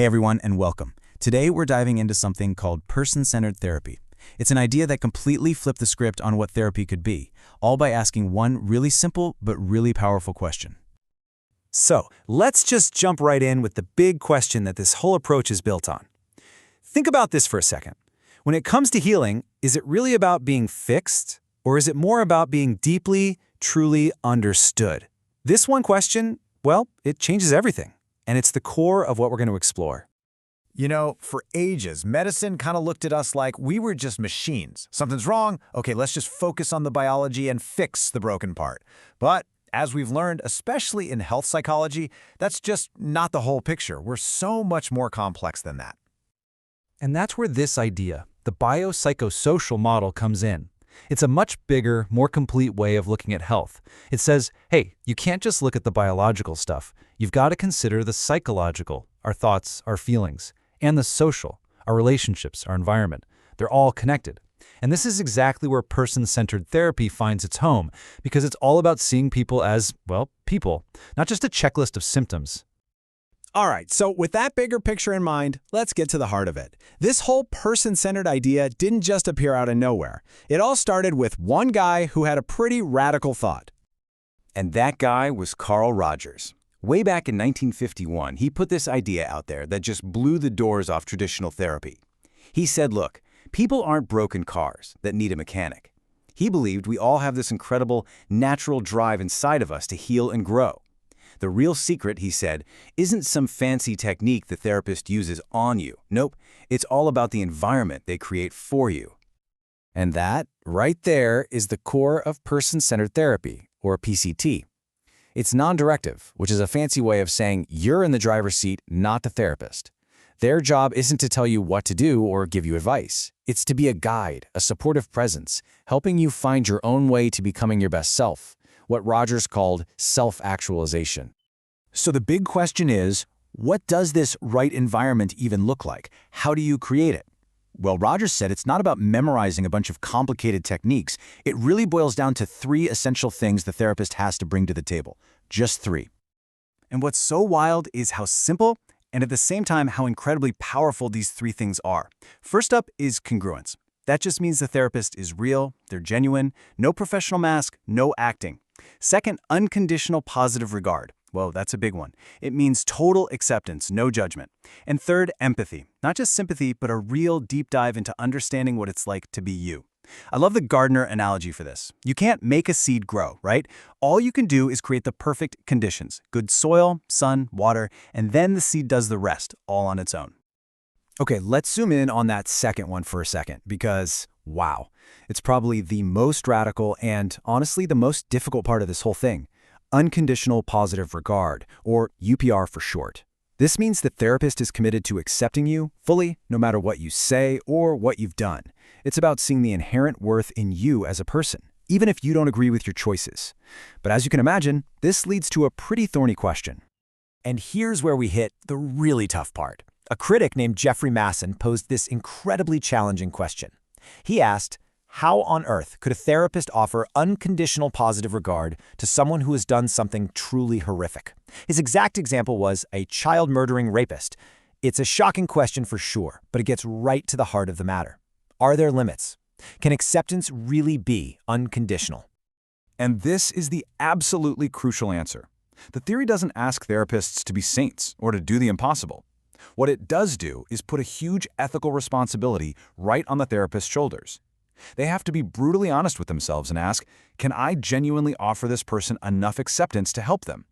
Hey everyone, and welcome. Today we're diving into something called person-centered therapy. It's an idea that completely flipped the script on what therapy could be, all by asking one really simple but really powerful question. So, let's just jump right in with the big question that this whole approach is built on. Think about this for a second. When it comes to healing, is it really about being fixed, or is it more about being deeply, truly understood? This one question, well, it changes everything, and it's the core of what we're going to explore. You know, for ages, medicine kind of looked at us like we were just machines. Something's wrong, okay, let's just focus on the biology and fix the broken part. But as we've learned, especially in health psychology, that's just not the whole picture. We're so much more complex than that. And that's where this idea, the biopsychosocial model, comes in. It's a much bigger, more complete way of looking at health. It says, hey, you can't just look at the biological stuff. You've got to consider the psychological, our thoughts, our feelings, and the social, our relationships, our environment. They're all connected. And this is exactly where person-centered therapy finds its home, because it's all about seeing people as, well, people, not just a checklist of symptoms. All right, so with that bigger picture in mind, let's get to the heart of it. This whole person-centered idea didn't just appear out of nowhere. It all started with one guy who had a pretty radical thought. And that guy was Carl Rogers. Way back in 1951, he put this idea out there that just blew the doors off traditional therapy. He said, look, people aren't broken cars that need a mechanic. He believed we all have this incredible natural drive inside of us to heal and grow. The real secret, he said, isn't some fancy technique the therapist uses on you. Nope, it's all about the environment they create for you. And that, right there, is the core of person-centered therapy, or PCT. It's non-directive, which is a fancy way of saying you're in the driver's seat, not the therapist. Their job isn't to tell you what to do or give you advice. It's to be a guide, a supportive presence, helping you find your own way to becoming your best self, what Rogers called self-actualization. So the big question is, what does this right environment even look like? How do you create it? Well, Rogers said it's not about memorizing a bunch of complicated techniques. It really boils down to three essential things the therapist has to bring to the table. Just three. And what's so wild is how simple and at the same time how incredibly powerful these three things are. First up is congruence. That just means the therapist is real, they're genuine, no professional mask, no acting. Second, unconditional positive regard. Well, that's a big one. It means total acceptance, no judgment. And third, empathy. Not just sympathy, but a real deep dive into understanding what it's like to be you. I love the gardener analogy for this. You can't make a seed grow, right? All you can do is create the perfect conditions. Good soil, sun, water, and then the seed does the rest, all on its own. Okay, let's zoom in on that second one for a second, because, wow, it's probably the most radical and, honestly, the most difficult part of this whole thing. Unconditional positive regard, or UPR for short. This means the therapist is committed to accepting you fully, no matter what you say or what you've done. It's about seeing the inherent worth in you as a person, even if you don't agree with your choices. But as you can imagine, this leads to a pretty thorny question. And here's where we hit the really tough part. A critic named Jeffrey Masson posed this incredibly challenging question. He asked, how on earth could a therapist offer unconditional positive regard to someone who has done something truly horrific? His exact example was a child-murdering rapist. It's a shocking question for sure, but it gets right to the heart of the matter. Are there limits? Can acceptance really be unconditional? And this is the absolutely crucial answer. The theory doesn't ask therapists to be saints or to do the impossible. What it does do is put a huge ethical responsibility right on the therapist's shoulders. They have to be brutally honest with themselves and ask, can I genuinely offer this person enough acceptance to help them?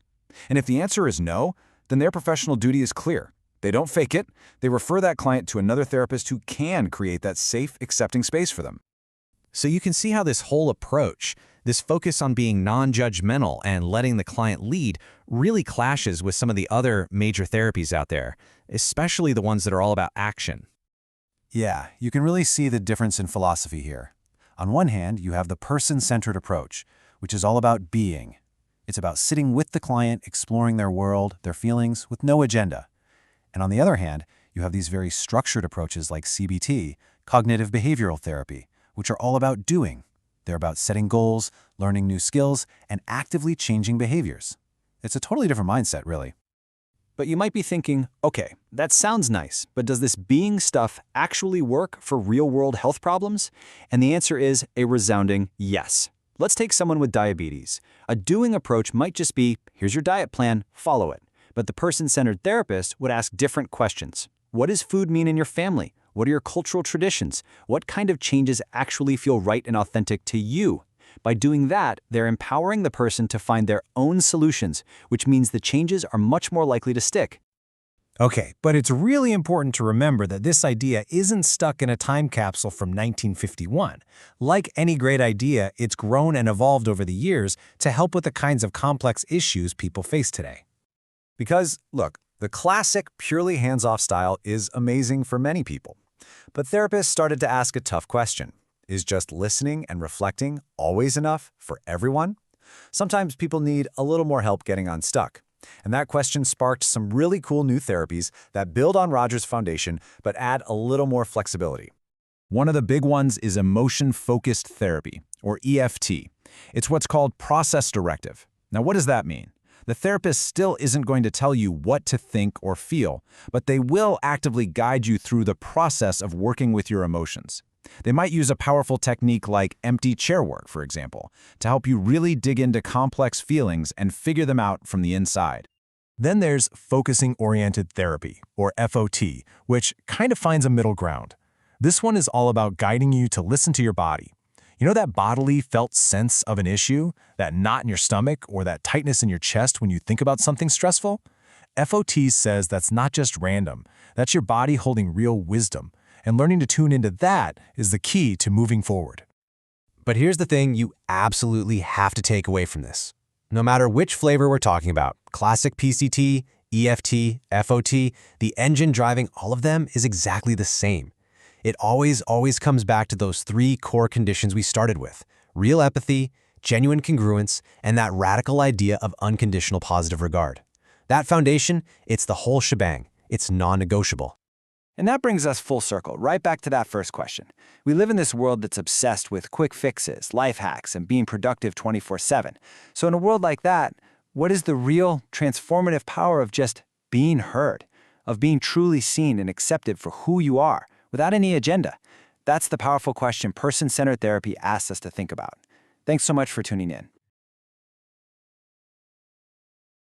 And if the answer is no, then their professional duty is clear. They don't fake it. They refer that client to another therapist who can create that safe, accepting space for them. So you can see how this whole approach, this focus on being non-judgmental and letting the client lead, really clashes with some of the other major therapies out there, especially the ones that are all about action. Yeah, you can really see the difference in philosophy here. On one hand, you have the person-centered approach, which is all about being. It's about sitting with the client, exploring their world, their feelings, with no agenda. And on the other hand, you have these very structured approaches like CBT, cognitive behavioral therapy, which are all about doing. They're about setting goals, learning new skills, and actively changing behaviors. It's a totally different mindset, really. But you might be thinking, okay, that sounds nice, but does this being stuff actually work for real-world health problems? And the answer is a resounding yes. Let's take someone with diabetes. A doing approach might just be, here's your diet plan, follow it. But the person-centered therapist would ask different questions. What does food mean in your family? What are your cultural traditions? What kind of changes actually feel right and authentic to you? By doing that, they're empowering the person to find their own solutions, which means the changes are much more likely to stick. Okay, but it's really important to remember that this idea isn't stuck in a time capsule from 1951. Like any great idea, it's grown and evolved over the years to help with the kinds of complex issues people face today. Because, look, the classic, purely hands-off style is amazing for many people. But therapists started to ask a tough question. Is just listening and reflecting always enough for everyone? Sometimes people need a little more help getting unstuck. And that question sparked some really cool new therapies that build on Rogers' foundation but add a little more flexibility. One of the big ones is emotion-focused therapy, or EFT. It's what's called process directive. Now, what does that mean? The therapist still isn't going to tell you what to think or feel, but they will actively guide you through the process of working with your emotions. They might use a powerful technique like empty chair work, for example, to help you really dig into complex feelings and figure them out from the inside. Then there's focusing-oriented therapy, or FOT, which kind of finds a middle ground. This one is all about guiding you to listen to your body. You know that bodily felt sense of an issue, that knot in your stomach, or that tightness in your chest when you think about something stressful? FOT says that's not just random, that's your body holding real wisdom. And learning to tune into that is the key to moving forward. But here's the thing you absolutely have to take away from this. No matter which flavor we're talking about, classic PCT, EFT, FOT, the engine driving all of them is exactly the same. It always comes back to those three core conditions we started with: real empathy, genuine congruence, and that radical idea of unconditional positive regard. That foundation, it's the whole shebang. It's non-negotiable. And that brings us full circle, right back to that first question. We live in this world that's obsessed with quick fixes, life hacks, and being productive 24/7. So in a world like that, what is the real transformative power of just being heard, of being truly seen and accepted for who you are, without any agenda? That's the powerful question person-centered therapy asks us to think about. Thanks so much for tuning in.